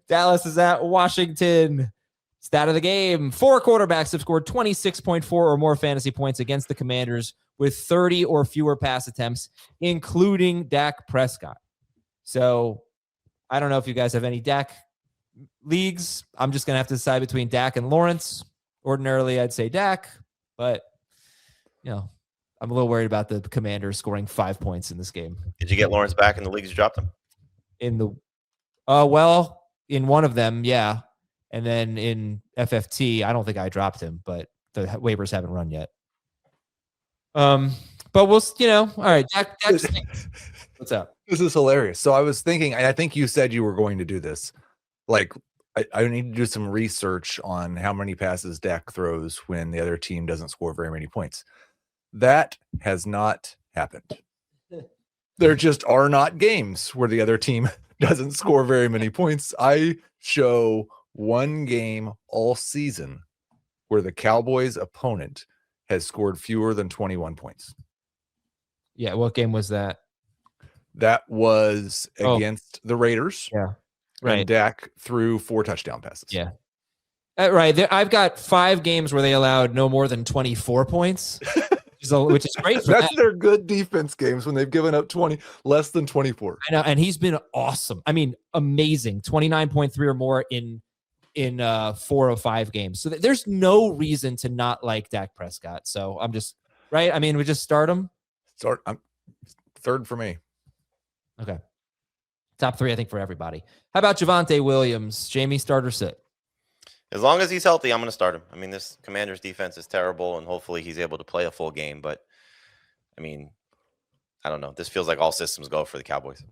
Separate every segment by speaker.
Speaker 1: Dallas is at Washington. Stat of the game. 4 quarterbacks have scored 26.4 or more fantasy points against the Commanders with 30 or fewer pass attempts, including Dak Prescott. So I don't know if you guys have any Dak leagues. I'm just going to have to decide between Dak and Lawrence. Ordinarily, I'd say Dak, but, I'm a little worried about the Commanders scoring 5 points in this game.
Speaker 2: Did you get Lawrence back in the leagues you dropped him?
Speaker 1: In one of them, yeah. And then in FFT, I don't think I dropped him, but the waivers haven't run yet. But we'll, all right. Dak, what's up?
Speaker 3: This is hilarious. So I was thinking, and I think you said you were going to do this. Like, I need to do some research on how many passes Dak throws when the other team doesn't score very many points. That has not happened. There just are not games where the other team doesn't score very many points. I show one game all season where the Cowboys opponent has scored fewer than 21 points.
Speaker 1: Yeah, what game was that?
Speaker 3: That was against the Raiders.
Speaker 1: Yeah, right.
Speaker 3: And Dak threw 4 touchdown passes.
Speaker 1: Yeah, right. I've got 5 games where they allowed no more than 24 points, which is great for
Speaker 3: That's their good defense games when they've given up less than 24.
Speaker 1: I know, and he's been awesome. I mean, amazing. 29.3 or more in 4 of 5 games. So there's no reason to not like Dak Prescott. So I'm just right. I mean, we just start him.
Speaker 3: I'm third for me.
Speaker 1: Okay. Top 3, I think, for everybody. How about Javonte Williams? Jamie, start or sit?
Speaker 2: As long as he's healthy, I'm going to start him. I mean, this Commanders defense is terrible, and hopefully he's able to play a full game. But, I mean, I don't know. This feels like all systems go for the Cowboys.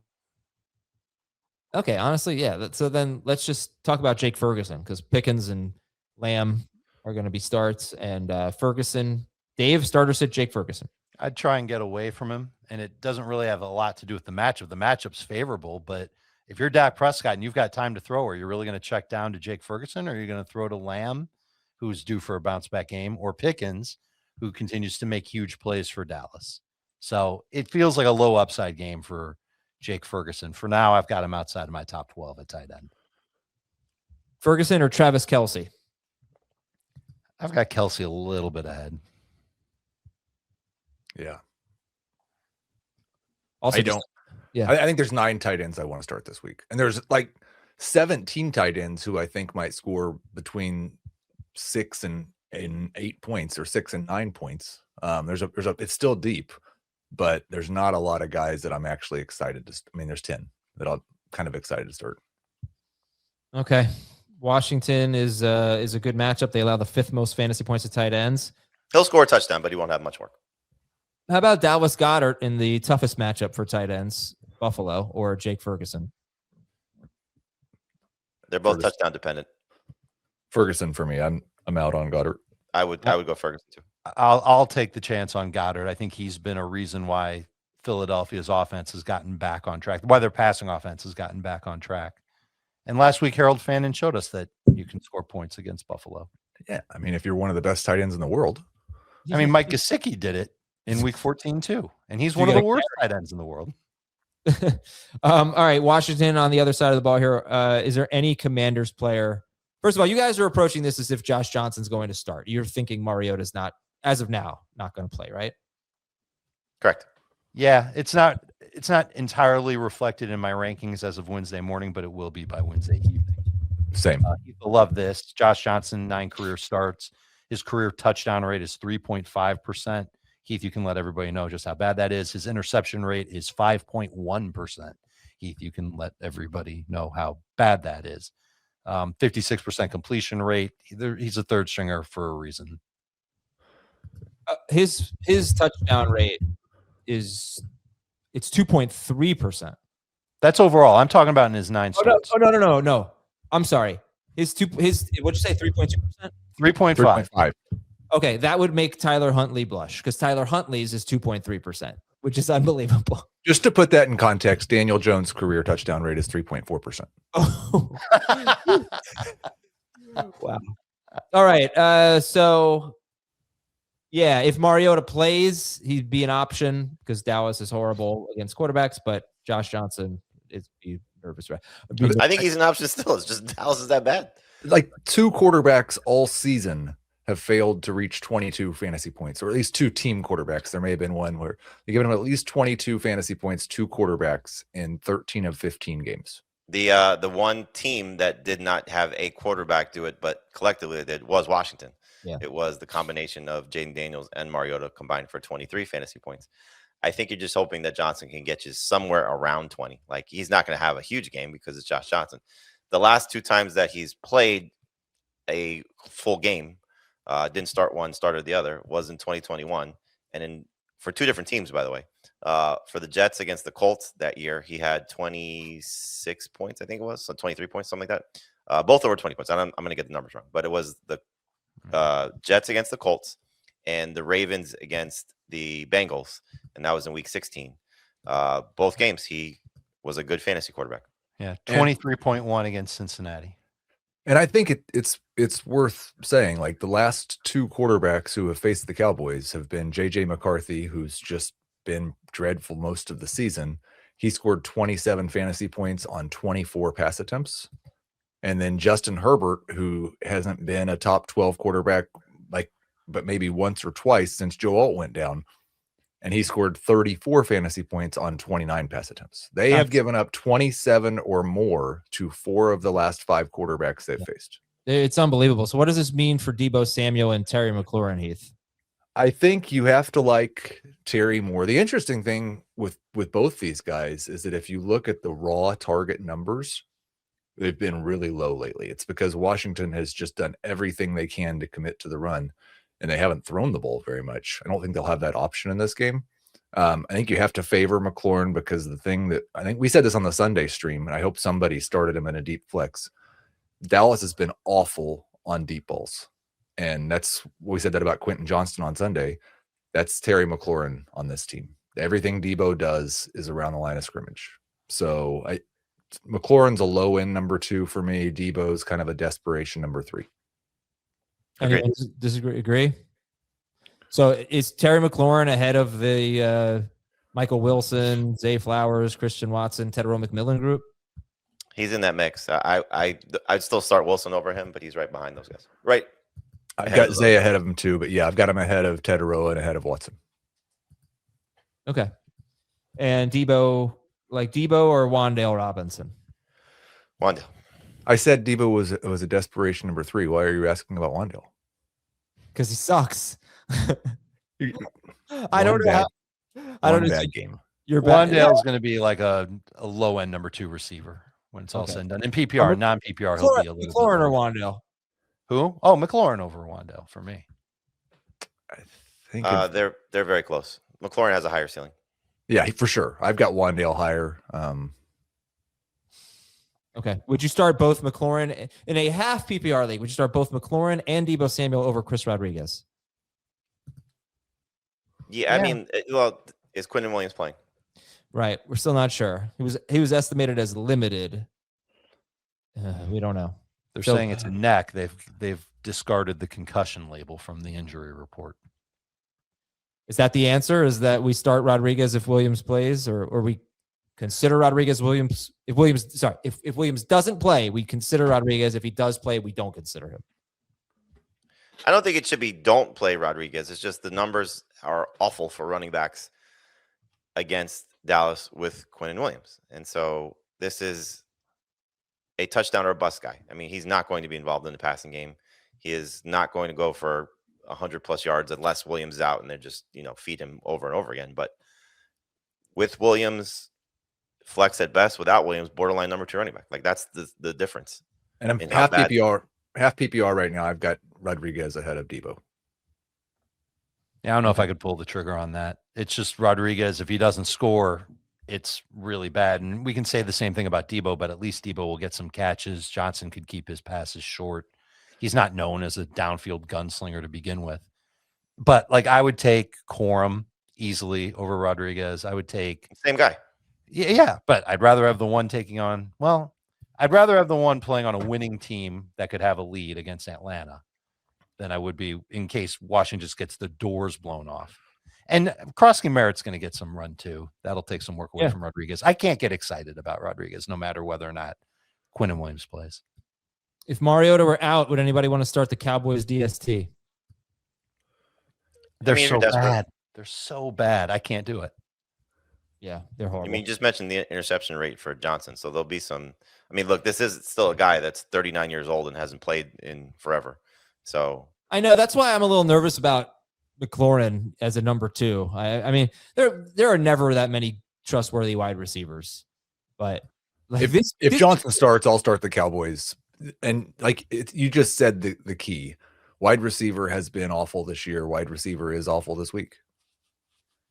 Speaker 1: Okay, honestly, yeah. So then let's just talk about Jake Ferguson, because Pickens and Lamb are going to be starts, and Ferguson, Dave, starter sit Jake Ferguson.
Speaker 4: I'd try and get away from him, and it doesn't really have a lot to do with the matchup. The matchup's favorable, but if you're Dak Prescott and you've got time to throw, are you really going to check down to Jake Ferguson, or are you going to throw to Lamb, who's due for a bounce-back game, or Pickens, who continues to make huge plays for Dallas? So it feels like a low upside game for Jake Ferguson. For now, I've got him outside of my top 12 at tight end.
Speaker 1: Ferguson or Travis Kelce?
Speaker 4: I've got Kelce a little bit ahead.
Speaker 3: Yeah.
Speaker 1: Also,
Speaker 3: I don't.
Speaker 1: Yeah.
Speaker 3: I think there's 9 tight ends I want to start this week. And there's like 17 tight ends who I think might score between 6 and 8 points, or 6 and 9 points. It's still deep, but there's not a lot of guys that I'm actually excited to. I mean, there's 10 that I'm kind of excited to start.
Speaker 1: Okay. Washington is a good matchup. They allow the 5th most fantasy points to tight ends.
Speaker 2: He'll score a touchdown, but he won't have much work.
Speaker 1: How about Dallas Goedert in the toughest matchup for tight ends, Buffalo or Jake Ferguson?
Speaker 2: They're both touchdown dependent.
Speaker 3: Ferguson for me. I'm out on Goddard.
Speaker 2: I would go Ferguson too.
Speaker 4: I'll take the chance on Goddard. I think he's been a reason why Philadelphia's offense has gotten back on track, why their passing offense has gotten back on track. And last week, Harold Fannin showed us that you can score points against Buffalo.
Speaker 3: Yeah, I mean, if you're one of the best tight ends in the world.
Speaker 4: I mean, Mike Gesicki did it in week 14 too, and he's one of the worst tight ends in the world.
Speaker 1: All right, Washington on the other side of the ball here. Is there any Commanders player? First of all, you guys are approaching this as if Josh Johnson's going to start. You're thinking Mariota's not, as of now, not going to play, right?
Speaker 2: Correct.
Speaker 4: Yeah, it's not entirely reflected in my rankings as of Wednesday morning, but it will be by Wednesday evening.
Speaker 3: Same.
Speaker 4: People love this. Josh Johnson, 9 career starts. His career touchdown rate is 3.5%. Heath, you can let everybody know just how bad that is. His interception rate is 5.1%. Heath, you can let everybody know how bad that is. 56% completion rate. He's a third stringer for a reason.
Speaker 1: His touchdown rate it's 2.3%.
Speaker 4: That's overall. I'm talking about in his 9 starts.
Speaker 1: No. I'm sorry. What'd you say? 3.2%?
Speaker 4: 3.5.
Speaker 1: Okay, that would make Tyler Huntley blush, because Tyler Huntley's is 2.3%, which is unbelievable.
Speaker 3: Just to put that in context, Daniel Jones' career touchdown rate is 3.4%.
Speaker 1: Oh. Wow. All right. So, yeah, if Mariota plays, he'd be an option because Dallas is horrible against quarterbacks, but Josh Johnson is nervous, right?
Speaker 2: I think he's an option still. It's just Dallas is that bad.
Speaker 3: Like 2 quarterbacks all season have failed to reach 22 fantasy points, or at least 2 team quarterbacks. There may have been one where they given him at least 22 fantasy points, 2 quarterbacks in 13 of 15 games.
Speaker 2: The one team that did not have a quarterback do it, but collectively they did, was Washington.
Speaker 1: Yeah.
Speaker 2: It was the combination of Jaden Daniels and Mariota combined for 23 fantasy points. I think you're just hoping that Johnson can get you somewhere around 20. Like, he's not going to have a huge game because it's Josh Johnson. The last 2 times that he's played a full game, didn't start one, started the other, was in 2021. And for 2 different teams, by the way. For the Jets against the Colts that year, he had 26 points, I think it was. So 23 points, something like that. Both over 20 points. I'm going to get the numbers wrong. But it was the Jets against the Colts and the Ravens against the Bengals. And that was in week 16. Both games, he was a good fantasy quarterback.
Speaker 4: Yeah, 23.1 against Cincinnati.
Speaker 3: And I think it's worth saying, like, the last 2 quarterbacks who have faced the Cowboys have been J.J. McCarthy, who's just been dreadful most of the season. He scored 27 fantasy points on 24 pass attempts. And then Justin Herbert, who hasn't been a top 12 quarterback, but maybe once or twice since Joe Alt went down. And he scored 34 fantasy points on 29 pass attempts. They have given up 27 or more to 4 of the last 5 quarterbacks they've faced.
Speaker 1: It's unbelievable. So what does this mean for Deebo Samuel and Terry McLaurin, Heath?
Speaker 3: I think you have to like Terry more. The interesting thing with both these guys is that if you look at the raw target numbers, they've been really low lately. It's because Washington has just done everything they can to commit to the run, and they haven't thrown the ball very much. I don't think they'll have that option in this game. I think you have to favor McLaurin because the thing that I think we said this on the Sunday stream, and I hope somebody started him in a deep flex. Dallas has been awful on deep balls. And that's we said that about Quentin Johnston on Sunday. That's Terry McLaurin on this team. Everything Deebo does is around the line of scrimmage. So McLaurin's a low end number 2 for me. Deebo's kind of a desperation number 3.
Speaker 1: Anyone disagree? Agree? So is Terry McLaurin ahead of the Michael Wilson, Zay Flowers, Christian Watson, Tedero McMillan group?
Speaker 2: He's in that mix. I'd still start Wilson over him, but he's right behind those guys. Right.
Speaker 3: I've got Zay ahead of him too, but yeah, I've got him ahead of Tedero and ahead of Watson.
Speaker 1: Okay. And Deebo, like Deebo or Wan'Dale Robinson?
Speaker 2: Wan'Dale.
Speaker 3: I said Deebo was a desperation number 3. Why are you asking about Wan'Dale?
Speaker 1: Because he sucks. I don't know. I don't know.
Speaker 3: Bad game.
Speaker 4: Wan'Dale's going to be like a low end number 2 receiver when it's all said and done. In PPR, non-PPR, he'll be a little
Speaker 1: McLaurin or Wan'Dale.
Speaker 4: Who? Oh, McLaurin over Wan'Dale for me.
Speaker 3: I think
Speaker 2: they're very close. McLaurin has a higher ceiling.
Speaker 3: Yeah, for sure. I've got Wan'Dale higher.
Speaker 1: Okay. Would you start both McLaurin in a half PPR league? Would you start both McLaurin and Deebo Samuel over Chris Rodriguez?
Speaker 2: Yeah, I mean, well, is Quentin Williams playing?
Speaker 1: Right. We're still not sure. He was estimated as limited. We don't know.
Speaker 4: They're saying it's a neck. They've discarded the concussion label from the injury report.
Speaker 1: Is that the answer? Is that we start Rodriguez if Williams plays, or we consider Rodriguez Williams if Williams doesn't play, we consider Rodriguez. If he does play, we don't consider him.
Speaker 2: I don't think it should be don't play Rodriguez. It's just the numbers are awful for running backs against Dallas with Quentin Williams. And so this is a touchdown or a bust guy. I mean, he's not going to be involved in the passing game. He is not going to go for 100+ yards unless Williams is out and they just, feed him over and over again. But with Williams, flex at best. Without Williams, borderline number 2 running back. Like, that's the difference.
Speaker 3: And I'm half PPR right now. I've got Rodriguez ahead of Deebo.
Speaker 4: Yeah, I don't know if I could pull the trigger on that. It's just Rodriguez. If he doesn't score, it's really bad. And we can say the same thing about Deebo, but at least Deebo will get some catches. Johnson could keep his passes short. He's not known as a downfield gunslinger to begin with. But I would take Corum easily over Rodriguez. I would take
Speaker 2: same guy.
Speaker 4: Yeah, but I'd rather have the one I'd rather have the one playing on a winning team that could have a lead against Atlanta than I would be in case Washington just gets the doors blown off. And Krosky Merritt's going to get some run too. That'll take some work away
Speaker 1: Yeah.
Speaker 4: from Rodriguez. I can't get excited about Rodriguez no matter whether or not Quinn and Williams plays.
Speaker 1: If Mariota were out, would anybody want to start the Cowboys DST?
Speaker 4: They're
Speaker 2: if
Speaker 4: so
Speaker 2: you're desperate.
Speaker 4: bad. They're so bad. I can't do it.
Speaker 1: Yeah, they're horrible.
Speaker 2: I mean, you just mentioned the interception rate for Johnson. So there'll be some. I mean, look, this is still a guy that's 39 years old and hasn't played in forever. So
Speaker 1: I know that's why I'm a little nervous about McLaurin as a number 2. I mean, there are never that many trustworthy wide receivers, but like
Speaker 3: If Johnson starts, I'll start the Cowboys. And like you just said, the key wide receiver has been awful this year. Wide receiver is awful this week.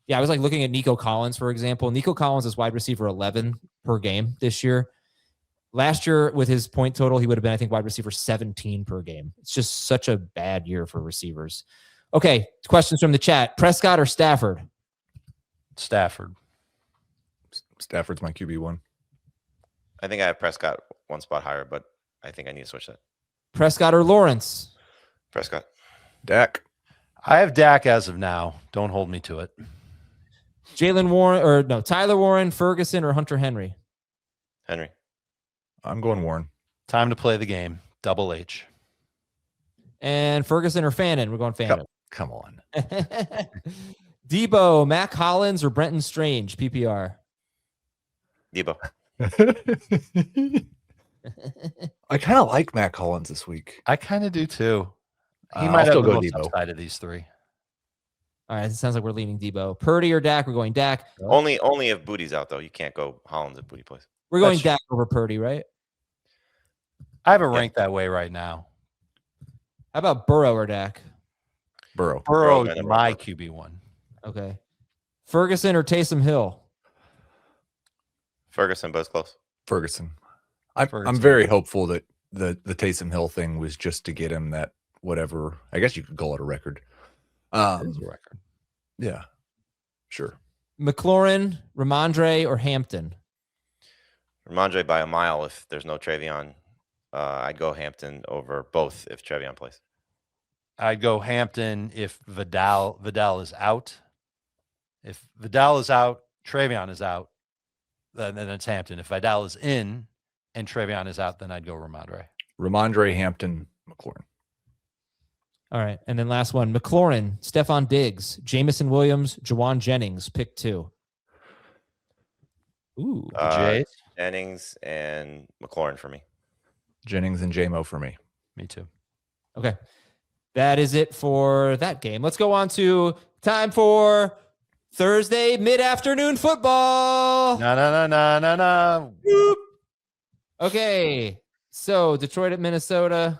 Speaker 1: Yeah, I was like looking at Nico Collins, for example. Nico Collins is wide receiver 11 per game this year. Last year, with his point total, he would have been, I think, wide receiver 17 per game. It's just such a bad year for receivers. Okay, questions from the chat. Prescott or Stafford?
Speaker 4: Stafford.
Speaker 3: Stafford's my QB1.
Speaker 2: I think I have Prescott one spot higher, but I think I need to switch that.
Speaker 1: Prescott or Lawrence?
Speaker 2: Prescott.
Speaker 3: Dak.
Speaker 4: I have Dak as of now. Don't hold me to it.
Speaker 1: Tyler Warren, Ferguson, or Hunter Henry?
Speaker 2: Henry.
Speaker 3: I'm going Warren.
Speaker 4: Time to play the game. Double H.
Speaker 1: And Ferguson or Fannin? We're going Fannin.
Speaker 3: Come on.
Speaker 1: Debo, Mac Hollins, or Brenton Strange? PPR.
Speaker 2: Debo.
Speaker 3: I kind of like Matt Collins this week.
Speaker 4: I kind of do too. He
Speaker 3: I'll
Speaker 4: might have
Speaker 3: still
Speaker 4: the
Speaker 3: go
Speaker 4: most
Speaker 3: Debo.
Speaker 4: upside of these three.
Speaker 1: All right, it sounds like we're leaning Debo. Purdy or Dak? We're going Dak.
Speaker 2: Only if Booty's out, though. You can't go Hollins if Booty plays.
Speaker 1: We're going
Speaker 4: That's-
Speaker 1: Dak over Purdy, right?
Speaker 4: I have it ranked that way right now.
Speaker 1: How about Burrow or Dak?
Speaker 3: Burrow.
Speaker 4: Burrow
Speaker 2: Burrow,
Speaker 4: is my QB1.
Speaker 1: Okay. Ferguson or Taysom Hill?
Speaker 2: Ferguson, but it's close.
Speaker 3: Ferguson. I'm
Speaker 4: Ferguson.
Speaker 3: very hopeful that the Taysom Hill thing was just to get him that whatever. I guess you could call it a record.
Speaker 4: That is a record.
Speaker 3: Yeah, sure.
Speaker 1: McLaurin, Ramondre, or Hampton?
Speaker 2: Ramondre by a mile if there's no Travion. I'd go Hampton over both if Travion plays.
Speaker 4: I'd go Hampton if Vidal is out. If Vidal is out, Travion is out, then it's Hampton. If Vidal is in and Travion is out, then I'd go Ramondre.
Speaker 3: Ramondre, Hampton, McLaurin.
Speaker 1: All right. And then last one, McLaurin, Stephon Diggs, Jamison Williams, Jawan Jennings, pick 2. Ooh.
Speaker 4: Jays?
Speaker 2: Jennings and McLaurin for me.
Speaker 3: Jennings and JMO for me.
Speaker 4: Me too.
Speaker 1: Okay. That is it for that game. Let's go on to time for Thursday mid-afternoon football.
Speaker 4: No.
Speaker 1: Boop. Okay. So Detroit at Minnesota.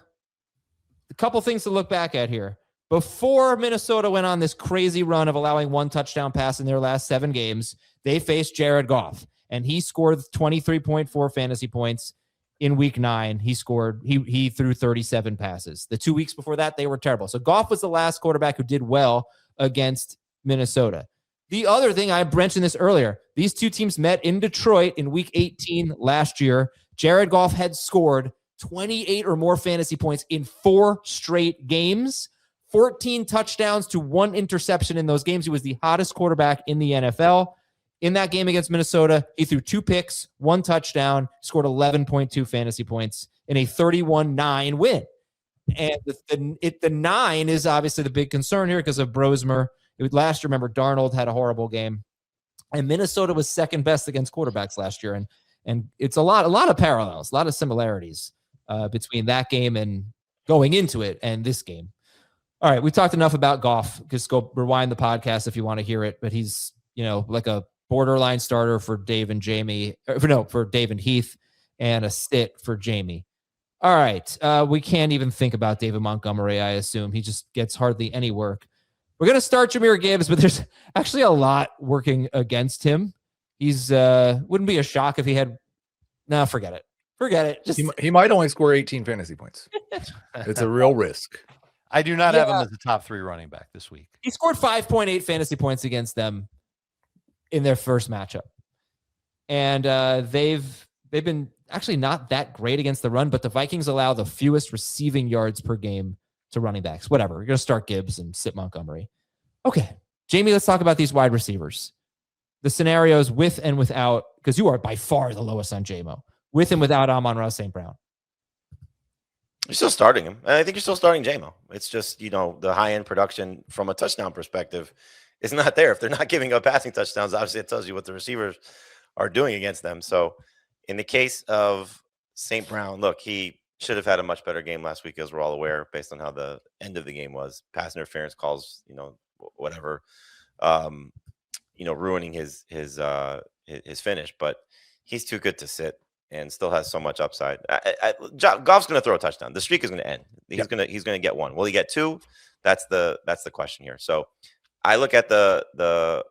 Speaker 1: A couple things to look back at here. Before Minnesota went on this crazy run of allowing 1 touchdown pass in their last 7 games, they faced Jared Goff, and he scored 23.4 fantasy points. In week 9, he threw 37 passes. The 2 weeks before that, they were terrible. So Goff was the last quarterback who did well against Minnesota. The other thing, I mentioned this earlier, these two teams met in Detroit in week 18 last year. Jared Goff had scored 28 or more fantasy points in 4 straight games, 14 touchdowns to 1 interception in those games. He was the hottest quarterback in the NFL. In that game against Minnesota, he threw 2 picks, 1 touchdown, scored 11.2 fantasy points in a 31-9 win. And the 9 is obviously the big concern here because of Brosmer. Last year, remember, Darnold had a horrible game. And Minnesota was second best against quarterbacks last year. And it's a lot of parallels, a lot of similarities between that game and going into it and this game. All right, we talked enough about Goff. Just go rewind the podcast if you want to hear it. But he's, like a borderline starter for Dave and Jamie, for Dave and Heath, and a sit for Jamie. All right. We can't even think about David Montgomery, I assume. He just gets hardly any work. We're going to start Jahmyr Gibbs, but there's actually a lot working against him. He's wouldn't be a shock if he had. No, forget it. Forget it. Just
Speaker 3: He might only score 18 fantasy points. It's a real risk.
Speaker 4: I do not have him as the top 3 running back this week.
Speaker 1: He scored 5.8 fantasy points against them in their first matchup. And they've been actually not that great against the run, but the Vikings allow the fewest receiving yards per game to running backs. Whatever. We're going to start Gibbs and sit Montgomery. Okay. Jamie, let's talk about these wide receivers. The scenarios with and without, because you are by far the lowest on JMO, with and without Amon-Ra St. Brown.
Speaker 2: You're still starting him. And I think you're still starting JMO. It's just, the high-end production from a touchdown perspective is not there. If they're not giving up passing touchdowns, obviously it tells you what the receivers are doing against them. So in the case of St. Brown, look, he should have had a much better game last week, as we're all aware, based on how the end of the game was. Pass interference calls, whatever, ruining his finish. But he's too good to sit and still has so much upside. Goff's going to throw a touchdown. The streak is going to end. He's going to get one. Will he get two? That's the question here. So I look at the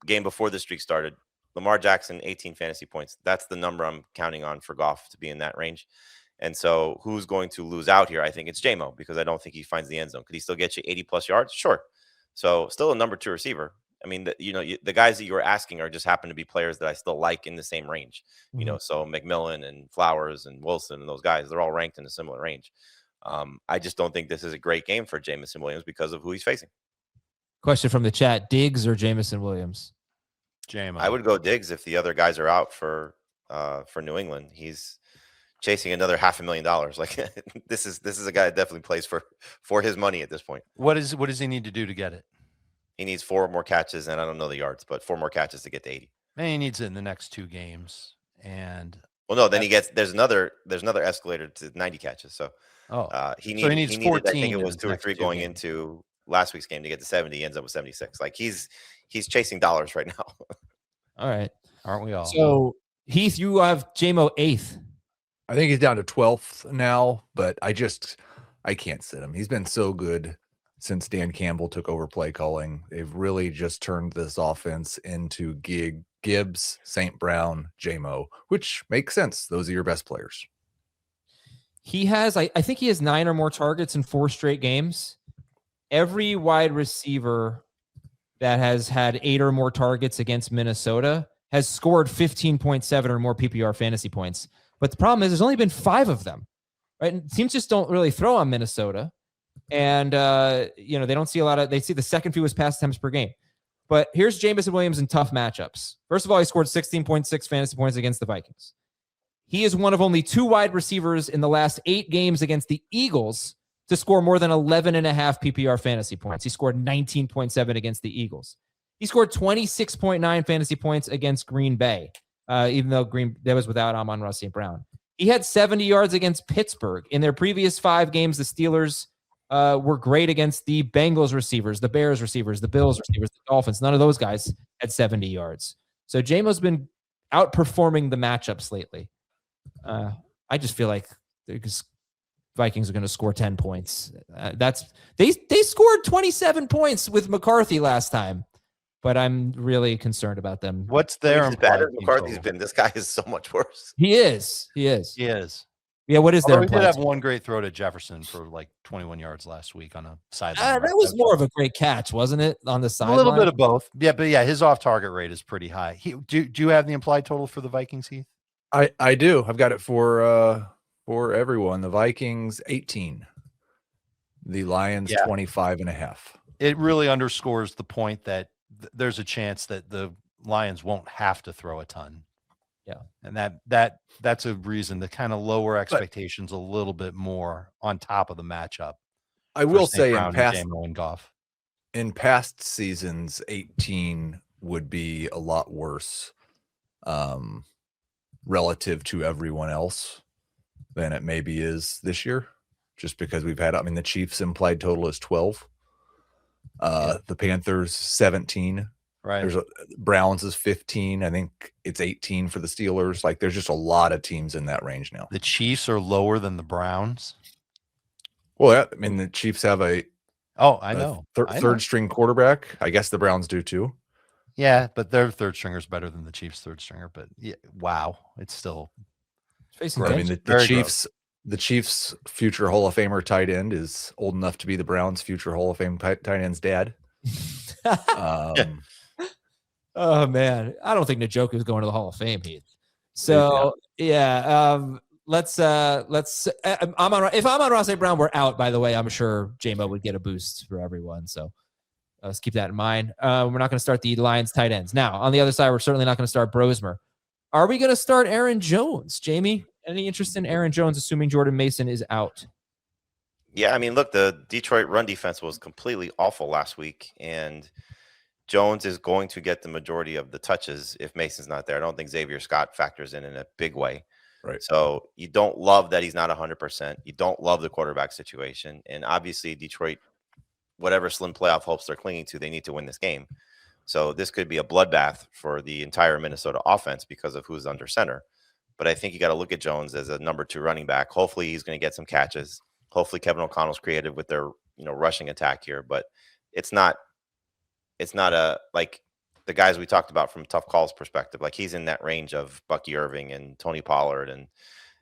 Speaker 2: game before the streak started. Lamar Jackson, 18 fantasy points. That's the number I'm counting on for Goff to be in that range. And so who's going to lose out here? I think it's JMO, because I don't think he finds the end zone. Could he still get you 80 plus yards? Sure. So still a number 2 receiver. I mean, the guys that you were asking are just happen to be players that I still like in the same range. So McMillan and Flowers and Wilson and those guys, they're all ranked in a similar range. I just don't think this is a great game for Jameson Williams because of who he's facing.
Speaker 1: Question from the chat: Diggs or Jameson Williams?
Speaker 4: JMO.
Speaker 2: I would go Diggs if the other guys are out for New England. He's chasing another $500,000. Like this is a guy that definitely plays for his money at this point.
Speaker 4: What does he need to do to get it?
Speaker 2: He needs 4 more catches, and I don't know the yards, but 4 more catches to get to 80.
Speaker 4: And he needs it in the next 2 games. And
Speaker 2: then there's another escalator to 90 catches. So he needs 14. I think it was 2 or 3 going into last week's game to get to 70. He ends up with 76. Like he's chasing dollars right now.
Speaker 1: All right,
Speaker 4: aren't we all?
Speaker 1: So Heath, you have JMO 8th.
Speaker 3: I think he's down to 12th now, but I can't sit him. He's been so good since Dan Campbell took over play calling. They've really just turned this offense into Gibbs, St. Brown, JMO, which makes sense. Those are your best players.
Speaker 1: He has, I think he has 9 or more targets in 4 straight games. Every wide receiver that has had 8 or more targets against Minnesota has scored 15.7 or more PPR fantasy points. But the problem is there's only been 5 of them, right? And teams just don't really throw on Minnesota. And, they don't see they see the second fewest pass attempts per game. But here's Jameson Williams in tough matchups. First of all, he scored 16.6 fantasy points against the Vikings. He is one of only 2 wide receivers in the last 8 games against the Eagles to score more than 11.5 PPR fantasy points. He scored 19.7 against the Eagles. He scored 26.9 fantasy points against Green Bay, even though that was without Amon-Ra St. Brown. He had 70 yards against Pittsburgh. In their previous 5 games, the Steelers were great against the Bengals receivers, the Bears receivers, the Bills receivers, the Dolphins. None of those guys had 70 yards. So JMO's been outperforming the matchups lately. I just feel like the Vikings are going to score 10 points. They scored 27 points with McCarthy last time, but I'm really concerned about them.
Speaker 4: What's their
Speaker 2: as bad as McCarthy's been? This guy is so much worse.
Speaker 1: He is. Yeah, what is
Speaker 4: Although
Speaker 1: their
Speaker 4: he did have one great throw to Jefferson for like 21 yards last week on a sideline.
Speaker 1: That was more of a great catch, wasn't it? On the sideline.
Speaker 4: A little bit of both. Yeah, but his off-target rate is pretty high. Do you have the implied total for the Vikings, Heath?
Speaker 3: I do. I've got it for everyone. The Vikings 18. The Lions 25.5.
Speaker 4: It really underscores the point that there's a chance that the Lions won't have to throw a ton.
Speaker 1: Yeah.
Speaker 4: And that's a reason to kind of lower expectations a little bit more on top of the matchup.
Speaker 3: I will say
Speaker 4: in
Speaker 3: past seasons, 18 would be a lot worse relative to everyone else than it maybe is this year, just because the Chiefs implied total is 12. The Panthers 17.
Speaker 4: Right.
Speaker 3: Browns is 15. I think it's 18 for the Steelers. Like there's just a lot of teams in that range now.
Speaker 4: The Chiefs are lower than the Browns.
Speaker 3: Well, the Chiefs have I
Speaker 4: know.
Speaker 3: Third string quarterback. I guess the Browns do too.
Speaker 4: Yeah, but their third stringer is better than the Chiefs' third stringer. But wow, it's still.
Speaker 3: The Chiefs' future Hall of Famer tight end is old enough to be the Browns' future Hall of Fame tight end's dad.
Speaker 1: Oh man, I don't think Njoku is going to the Hall of Fame, Heath. So let's if Amon-Ra St. Brown were out, by the way, I'm sure JMO would get a boost for everyone. So Let's keep that in mind. We're not going to start the Lions tight ends. Now, on the other side, we're certainly not going to start Brosmer. Are we going to start Aaron Jones? Jamie, any interest in Aaron Jones, assuming Jordan Mason is out?
Speaker 2: Yeah, I mean, look, the Detroit run defense was completely awful last week, and Jones is going to get the majority of the touches if Mason's not there. I don't think Xavier Scott factors in a big way.
Speaker 3: Right.
Speaker 2: So you don't love that he's not 100%. You don't love the quarterback situation. And obviously Detroit, whatever slim playoff hopes they're clinging to, they need to win this game. So this could be a bloodbath for the entire Minnesota offense because of who's under center. But I think you got to look at Jones as a number 2 running back. Hopefully he's going to get some catches. Hopefully Kevin O'Connell's creative with their, rushing attack here, but it's not a, like the guys we talked about from Tough Calls perspective. Like he's in that range of Bucky Irving and Tony Pollard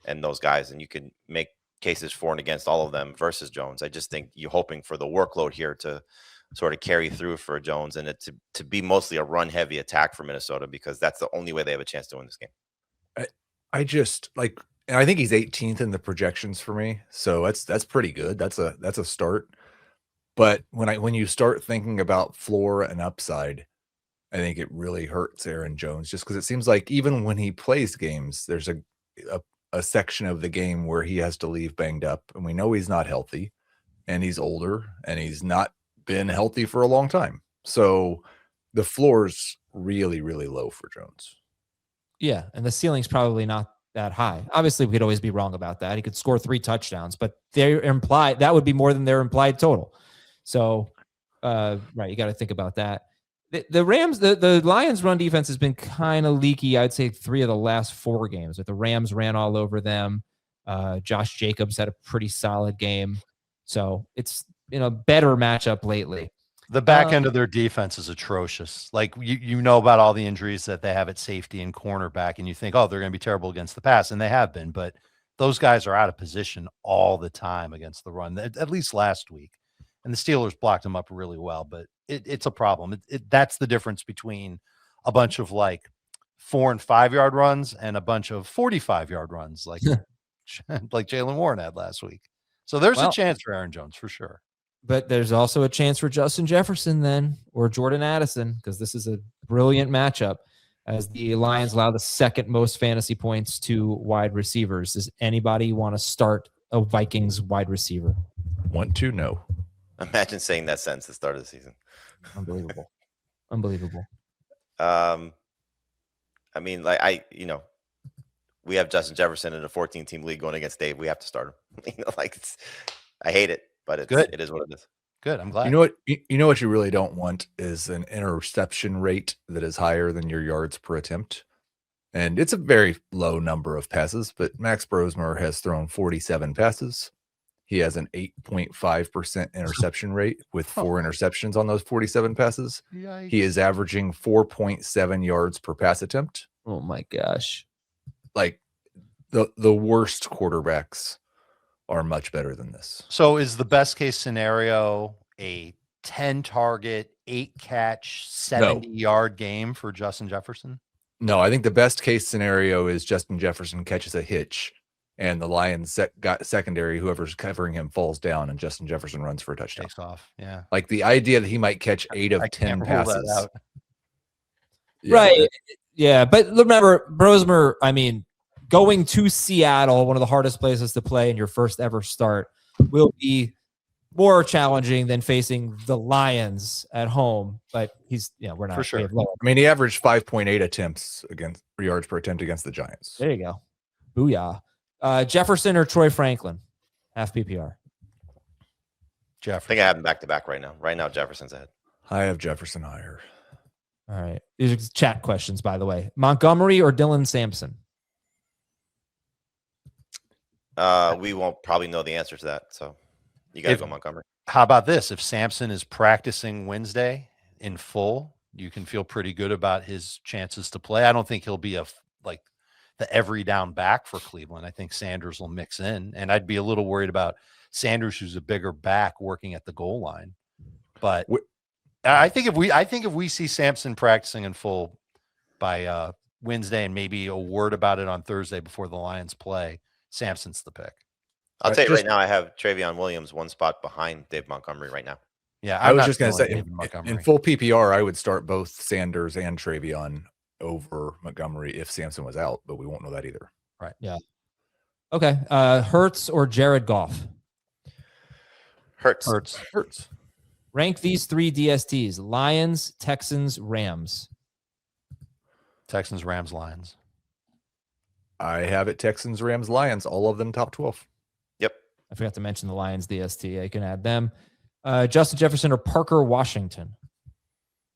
Speaker 2: and those guys. And you can make cases for and against all of them versus Jones. I just think you're hoping for the workload here to sort of carry through for Jones and it to be mostly a run heavy attack for Minnesota, because that's the only way they have a chance to win this game.
Speaker 3: I just like, and I think he's 18th in the projections for me. So that's pretty good. That's a start. But when you start thinking about floor and upside, I think it really hurts Aaron Jones, just because it seems like even when he plays games, there's a section of the game where he has to leave banged up, and we know he's not healthy, and he's older, and he's not been healthy for a long time. So the floor's really, really low for Jones.
Speaker 1: Yeah, and the ceiling's probably not that high. Obviously, we could always be wrong about that. He could score 3 touchdowns, but they're implied that would be more than their implied total. So, right, you got to think about that. The Rams, the Lions' run defense has been kind of leaky. I'd say 3 of the last 4 games. But the Rams ran all over them. Josh Jacobs had a pretty solid game. So it's better matchup lately.
Speaker 4: The back end of their defense is atrocious. Like you know about all the injuries that they have at safety and cornerback, and you think, oh, they're going to be terrible against the pass, and they have been. But those guys are out of position all the time against the run. At least last week, and the Steelers blocked them up really well. But it's a problem. That's the difference between a bunch of like 4 and 5 yard runs and a bunch of 45-yard runs, like like Jaylen Warren had last week. So there's a chance for Aaron Jones for sure.
Speaker 1: But there's also a chance for Justin Jefferson then, or Jordan Addison, because this is a brilliant matchup as the Lions allow the 2nd most fantasy points to wide receivers. Does anybody want to start a Vikings wide receiver?
Speaker 3: Want to? No.
Speaker 2: Imagine saying that sentence at the start of the season.
Speaker 1: Unbelievable. Unbelievable.
Speaker 2: I mean, like we have Justin Jefferson in a 14-team league going against Dave. We have to start him. I hate it. But it is what it is.
Speaker 4: Good. I'm glad.
Speaker 3: You know what you really don't want is an interception rate that is higher than your yards per attempt. And it's a very low number of passes, but Max Brosmer has thrown 47 passes. He has an 8.5% interception rate with 4 interceptions on those 47 passes.
Speaker 4: Yikes.
Speaker 3: He is averaging 4.7 yards per pass attempt.
Speaker 1: Oh my gosh.
Speaker 3: Like the worst quarterbacks are much better than this.
Speaker 4: So is the best case scenario a 10 target, 8 catch, 70-yard game for Justin Jefferson?
Speaker 3: No, I think the best case scenario is Justin Jefferson catches a hitch and the Lions secondary, whoever's covering him, falls down and Justin Jefferson runs for a touchdown.
Speaker 4: Takes off. Yeah.
Speaker 3: Like the idea that he might catch 8 of 10 passes.
Speaker 1: Yeah, right. Yeah. But remember, Brosmer, I mean, going to Seattle, one of the hardest places to play in your first ever start, will be more challenging than facing the Lions at home. But we're not
Speaker 4: for sure.
Speaker 3: I mean, he averaged 5.8 attempts against yards per attempt against the Giants.
Speaker 1: There you go. Booyah. Jefferson or Troy Franklin? Half PPR.
Speaker 2: I think I have him back to back right now. Right now, Jefferson's ahead.
Speaker 3: I have Jefferson higher.
Speaker 1: All right. These are chat questions, by the way. Montgomery or Dylan Sampson?
Speaker 2: We won't probably know the answer to that. So you got to go Montgomery.
Speaker 4: How about this? If Sampson is practicing Wednesday in full, you can feel pretty good about his chances to play. I don't think he'll be the every down back for Cleveland. I think Sanders will mix in, and I'd be a little worried about Sanders, who's a bigger back, working at the goal line. But I think if we see Sampson practicing in full by Wednesday, and maybe a word about it on Thursday before the Lions play, Sampson's the pick.
Speaker 2: I'll tell you right now, I have Travion Williams 1 spot behind Dave Montgomery right now.
Speaker 4: Yeah,
Speaker 3: I
Speaker 4: I'm
Speaker 3: was
Speaker 4: not
Speaker 3: just going to
Speaker 4: feeling
Speaker 3: say,
Speaker 4: David
Speaker 3: in
Speaker 4: Montgomery.
Speaker 3: full PPR, I would start both Sanders and Travion over Montgomery if Samson was out, but we won't know that either.
Speaker 4: Right.
Speaker 1: Yeah. Okay. Hurts or Jared Goff?
Speaker 2: Hurts.
Speaker 3: Hurts.
Speaker 1: Rank these 3 DSTs: Lions, Texans, Rams.
Speaker 4: Texans, Rams, Lions.
Speaker 3: I have it Texans, Rams, Lions, all of them top 12.
Speaker 2: Yep.
Speaker 1: I forgot to mention the Lions DST. I can add them. Justin Jefferson or Parker Washington?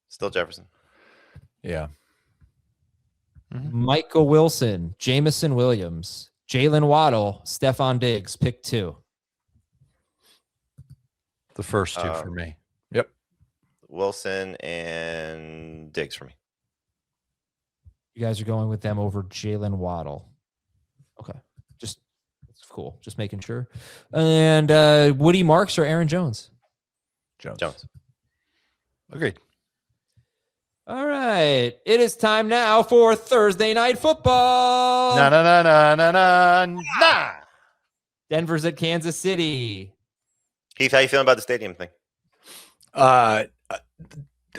Speaker 2: Still Jefferson.
Speaker 3: Yeah.
Speaker 1: Michael Wilson, Jamison Williams, Jalen Waddle, Stephon Diggs. Pick 2.
Speaker 4: The first 2 for me.
Speaker 3: Yep.
Speaker 2: Wilson and Diggs for me.
Speaker 1: You guys are going with them over Jalen Waddle. Okay. Just that's cool. Just making sure. And Woody Marks or Aaron Jones?
Speaker 2: Jones.
Speaker 4: Agreed.
Speaker 1: All right. It is time now for Thursday Night Football.
Speaker 4: Nah.
Speaker 1: Denver's at Kansas City.
Speaker 2: Heath, how you feeling about the stadium thing?
Speaker 3: I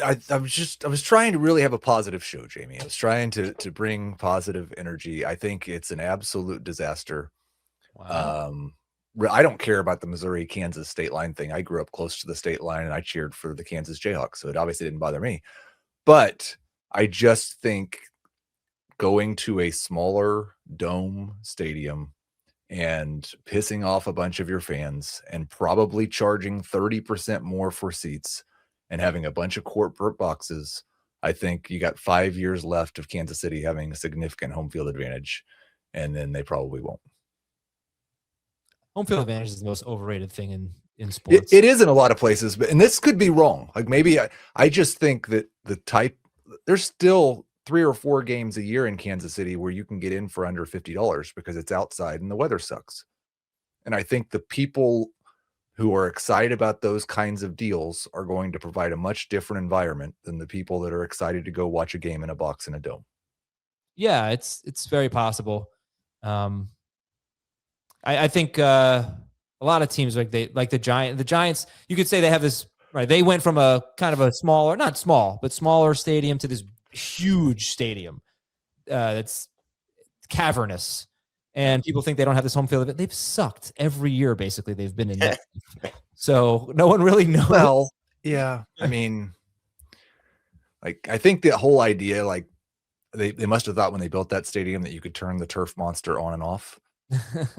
Speaker 3: was trying to really have a positive show, Jamie. I was trying to bring positive energy. I think it's an absolute disaster.
Speaker 4: Wow.
Speaker 3: I don't care about the Missouri-Kansas state line thing. I grew up close to the state line and I cheered for the Kansas Jayhawks, so it obviously didn't bother me. But I just think going to a smaller dome stadium and pissing off a bunch of your fans and probably charging 30% more for seats and having a bunch of corporate boxes, I think you got 5 years left of Kansas City having a significant home field advantage, and then they probably won't.
Speaker 1: Home field advantage is the most overrated thing in sports.
Speaker 3: It is in a lot of places, but and this could be wrong. Like maybe I just think that there's still 3 or 4 games a year in Kansas City where you can get in for under $50 because it's outside and the weather sucks. And I think the people who are excited about those kinds of deals are going to provide a much different environment than the people that are excited to go watch a game in a box in a dome.
Speaker 1: Yeah, it's very possible. I think a lot of teams like the Giants, you could say they have this, right? They went from a kind of a smaller, not small, but smaller stadium to this huge stadium that's cavernous. And people think they don't have this home field. They've sucked every year, basically. They've been in that. So no one really knows.
Speaker 3: Well, yeah. I mean, like, I think the whole idea, like, they must have thought when they built that stadium that you could turn the turf monster on and off.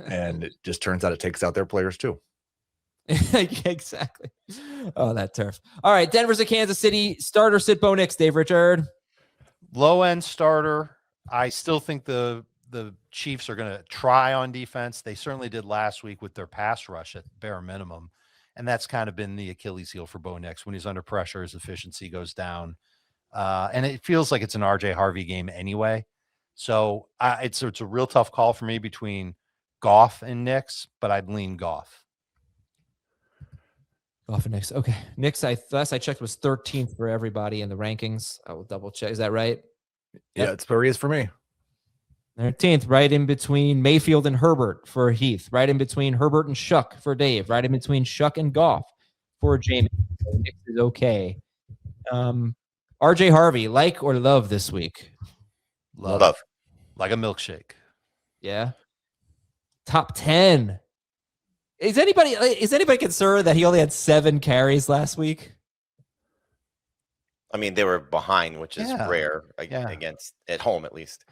Speaker 3: And it just turns out it takes out their players too.
Speaker 1: Exactly. Oh, that turf. All right. Denver's at Kansas City. Starter sit Bo Nix, Dave Richard.
Speaker 4: Low end starter. I still think the Chiefs are going to try on defense. They certainly did last week with their pass rush at bare minimum. And that's kind of been the Achilles heel for Bo Nix. When he's under pressure, his efficiency goes down. And it feels like it's an RJ Harvey game anyway. So it's a real tough call for me between Goff and Nix, but I'd lean Goff.
Speaker 1: Goff and Nix. Okay. Nix, last I checked, was 13th for everybody in the rankings. I will double check. Is that right?
Speaker 3: Yeah, it's where he is for me.
Speaker 1: 13th, right in between Mayfield and Herbert for Heath, right in between Herbert and Shuck for Dave, right in between Shuck and Goff for Jamie. Nix is okay. RJ Harvey, like or love this week?
Speaker 2: Love.
Speaker 4: Like a milkshake.
Speaker 1: Yeah. Top 10. Is anybody concerned that he only had 7 carries last week?
Speaker 2: I mean, they were behind, which is rare
Speaker 4: Yeah.
Speaker 2: against at home, at least.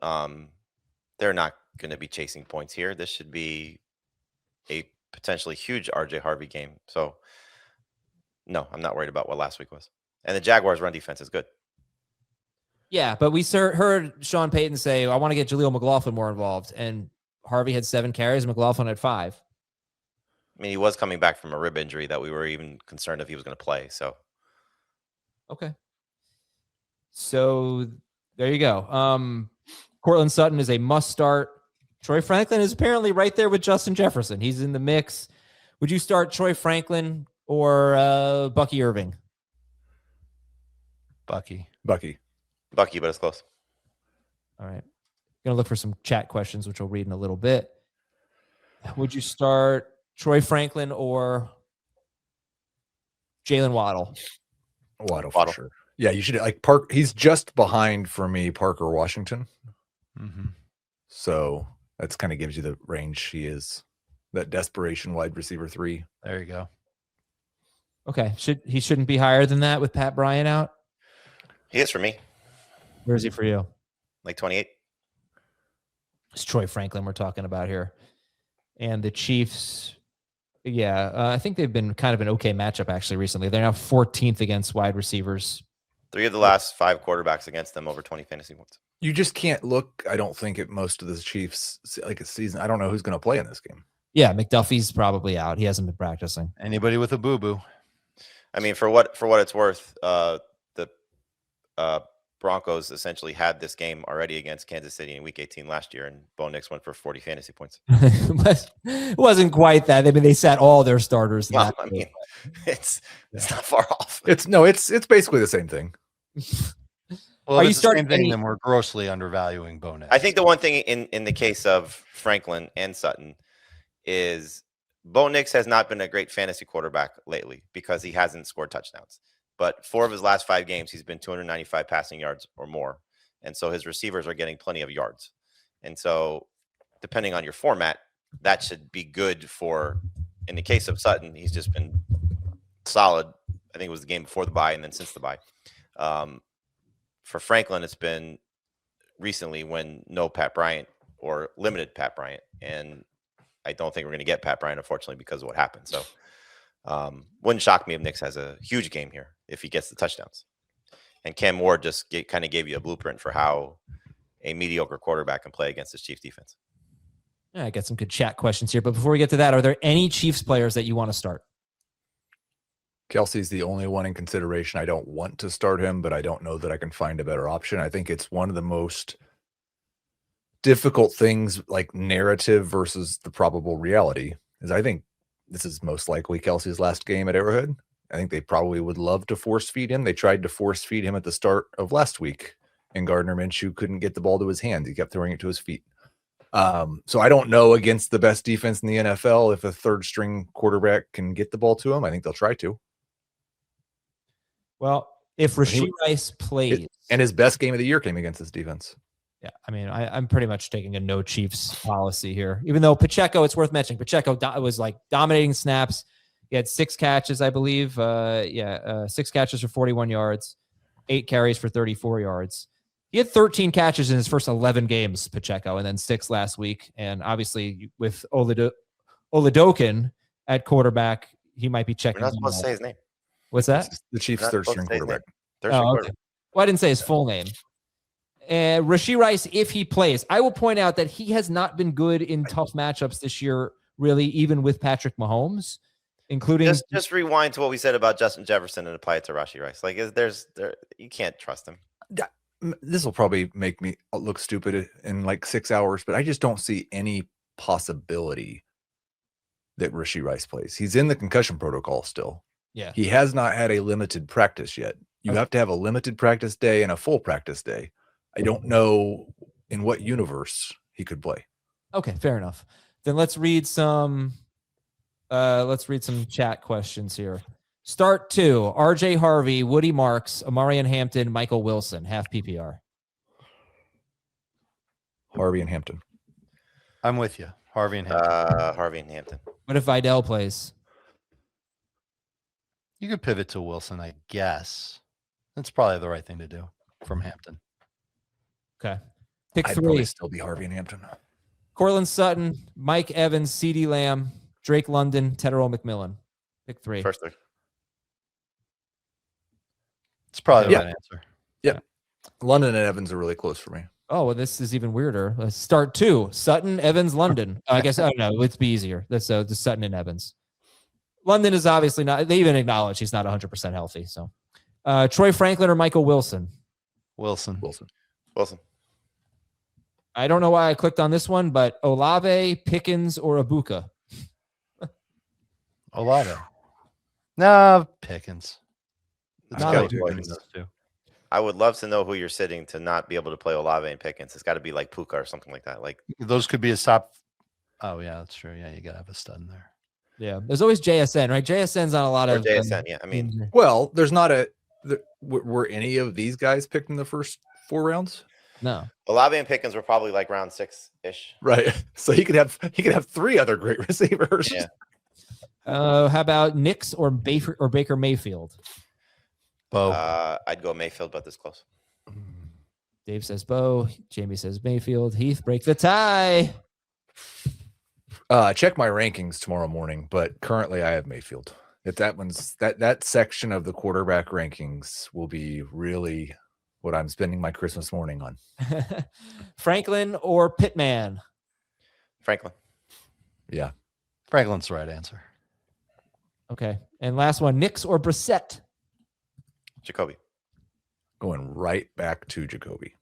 Speaker 2: They're not going to be chasing points here. This should be a potentially huge RJ Harvey game. So, no, I'm not worried about what last week was. And the Jaguars' run defense is good.
Speaker 1: Yeah, but we heard Sean Payton say, I want to get Jaleel McLaughlin more involved. And Harvey had 7 carries, McLaughlin had 5.
Speaker 2: I mean, he was coming back from a rib injury that we were even concerned if he was going to play. So,
Speaker 1: okay. So there you go. Cortland Sutton is a must start. Troy Franklin is apparently right there with Justin Jefferson. He's in the mix. Would you start Troy Franklin or Bucky Irving?
Speaker 4: Bucky,
Speaker 2: but it's close.
Speaker 1: All right. Going to look for some chat questions, which we'll read in a little bit. Would you start Troy Franklin or Jalen Waddle.
Speaker 3: Waddle for sure. Yeah, you should like Park. He's just behind for me, Parker Washington.
Speaker 4: Mm-hmm.
Speaker 3: So that's kind of gives you the range he is. That desperation wide receiver 3.
Speaker 4: There you go.
Speaker 1: Okay. He shouldn't be higher than that with Pat Bryant out?
Speaker 2: He is for me.
Speaker 1: Where is he for you?
Speaker 2: Like 28.
Speaker 1: It's Troy Franklin we're talking about here. And the Chiefs, I think they've been kind of an okay matchup actually recently. They're now 14th against wide receivers.
Speaker 2: 3 of the last 5 quarterbacks against them over 20 fantasy points.
Speaker 3: You just can't look, I don't think, at most of the Chiefs like a season. I don't know who's going to play in this game.
Speaker 1: Yeah, McDuffie's probably out. He hasn't been practicing.
Speaker 4: Anybody with a boo-boo.
Speaker 2: I mean, for what it's worth, the Broncos essentially had this game already against Kansas City in Week 18 last year, and Bo Nix went for 40 fantasy points.
Speaker 1: It wasn't quite that. I mean, they sat all their starters.
Speaker 2: Well, I mean, it's not far off.
Speaker 3: It's basically the same thing.
Speaker 4: Well,
Speaker 1: Are
Speaker 4: if
Speaker 1: you
Speaker 4: it's the same
Speaker 1: starting
Speaker 4: thing,
Speaker 1: any-
Speaker 4: then we're grossly undervaluing Bo Nix.
Speaker 2: I think the one thing in the case of Franklin and Sutton is Bo Nix has not been a great fantasy quarterback lately because he hasn't scored touchdowns. But 4 of his last 5 games, he's been 295 passing yards or more. And so his receivers are getting plenty of yards. And so depending on your format, that should be good for, in the case of Sutton, he's just been solid. I think it was the game before the bye and then since the bye. For Franklin, it's been recently when no Pat Bryant or limited Pat Bryant. And I don't think we're going to get Pat Bryant, unfortunately, because of what happened. So wouldn't shock me if Nix has a huge game here if he gets the touchdowns. And Cam Ward just kind of gave you a blueprint for how a mediocre quarterback can play against this Chiefs defense.
Speaker 1: Yeah, I got some good chat questions here. But before we get to that, are there any Chiefs players that you want to start?
Speaker 3: Kelsey's the only one in consideration. I don't want to start him, but I don't know that I can find a better option. I think it's one of the most difficult things, like narrative versus the probable reality, is I think this is most likely Kelsey's last game at Arrowhead. I think they probably would love to force feed him. They tried to force feed him at the start of last week, and Gardner Minshew couldn't get the ball to his hands. He kept throwing it to his feet. So I don't know against the best defense in the NFL if a third string quarterback can get the ball to him. I think they'll try to.
Speaker 1: Well, if Rashee Rice plays.
Speaker 3: And his best game of the year came against this defense.
Speaker 1: Yeah, I mean, I'm pretty much taking a no Chiefs policy here. Even though Pacheco, it's worth mentioning, Pacheco was like dominating snaps. He had 6 catches, I believe. 6 catches for 41 yards, 8 carries for 34 yards. He had 13 catches in his first 11 games, Pacheco, and then 6 last week. And obviously, with Oladokin at quarterback, he might be checking.
Speaker 2: We're not supposed to say his name.
Speaker 1: What's that?
Speaker 3: The Chiefs' third string quarterback.
Speaker 1: Okay. Well, I didn't say his full name. Rashee Rice, if he plays, I will point out that he has not been good in tough matchups this year, really, even with Patrick Mahomes, including.
Speaker 2: Just rewind to what we said about Justin Jefferson and apply it to Rashee Rice. Like, you can't trust him.
Speaker 3: This will probably make me look stupid in like 6 hours, but I just don't see any possibility that Rashee Rice plays. He's in the concussion protocol still.
Speaker 1: Yeah.
Speaker 3: He has not had a limited practice yet. You have to have a limited practice day and a full practice day. I don't know in what universe he could play.
Speaker 1: Okay, fair enough. Then let's read some chat questions here. Start 2, RJ Harvey, Woody Marks, Amarian Hampton, Michael Wilson, half PPR.
Speaker 3: Harvey and Hampton.
Speaker 4: I'm with you. Harvey and Hampton.
Speaker 2: Harvey and Hampton.
Speaker 1: What if Vidal plays?
Speaker 4: You could pivot to Wilson, I guess. That's probably the right thing to do from Hampton.
Speaker 1: Okay. Pick
Speaker 3: I'd
Speaker 1: 3.
Speaker 3: probably still be Harvey and Hampton.
Speaker 1: Cortland Sutton, Mike Evans, CeeDee Lamb, Drake London, Tedderell McMillan. Pick 3.
Speaker 2: First 3.
Speaker 4: It's probably the right answer.
Speaker 3: Yeah. London and Evans are really close for me.
Speaker 1: Oh, well, this is even weirder. Let's start 2. Sutton, Evans, London. I guess, I don't know. Let's be easier. Let's just Sutton and Evans. London is obviously not, they even acknowledge he's not 100% healthy. So Troy Franklin or Michael Wilson?
Speaker 4: Wilson.
Speaker 1: I don't know why I clicked on this one, but Olave, Pickens, or Ibuka?
Speaker 4: Olave. No, Pickens.
Speaker 2: It's gotta be Pickens. I would love to know who you're sitting to not be able to play Olave and Pickens. It's got to be like Puka or something like that. Like
Speaker 4: those could be his top. Oh yeah, that's true. Yeah, you gotta have a stud in there.
Speaker 1: Yeah. There's always JSN, right? JSN's on a lot
Speaker 2: Or
Speaker 1: of
Speaker 2: JSN, yeah. I mean,
Speaker 3: Well, there's not were any of these guys picked in the first 4 rounds?
Speaker 1: no.
Speaker 2: Olave and Pickens were probably like round 6-ish.
Speaker 3: Right. So he could have 3 other great receivers.
Speaker 2: Yeah.
Speaker 1: How about Knicks or Baker Mayfield?
Speaker 4: Bo.
Speaker 2: I'd go Mayfield, but this close.
Speaker 1: Dave says Bo. Jamie says Mayfield. Heath, break the tie.
Speaker 3: Check my rankings tomorrow morning, but currently I have Mayfield. If that section of the quarterback rankings will be really what I'm spending my Christmas morning on.
Speaker 1: Franklin or Pittman?
Speaker 2: Franklin.
Speaker 3: Yeah.
Speaker 4: Franklin's the right answer.
Speaker 1: Okay. And last one, Knicks or Brissett?
Speaker 2: Jacoby.
Speaker 3: Going right back to Jacoby.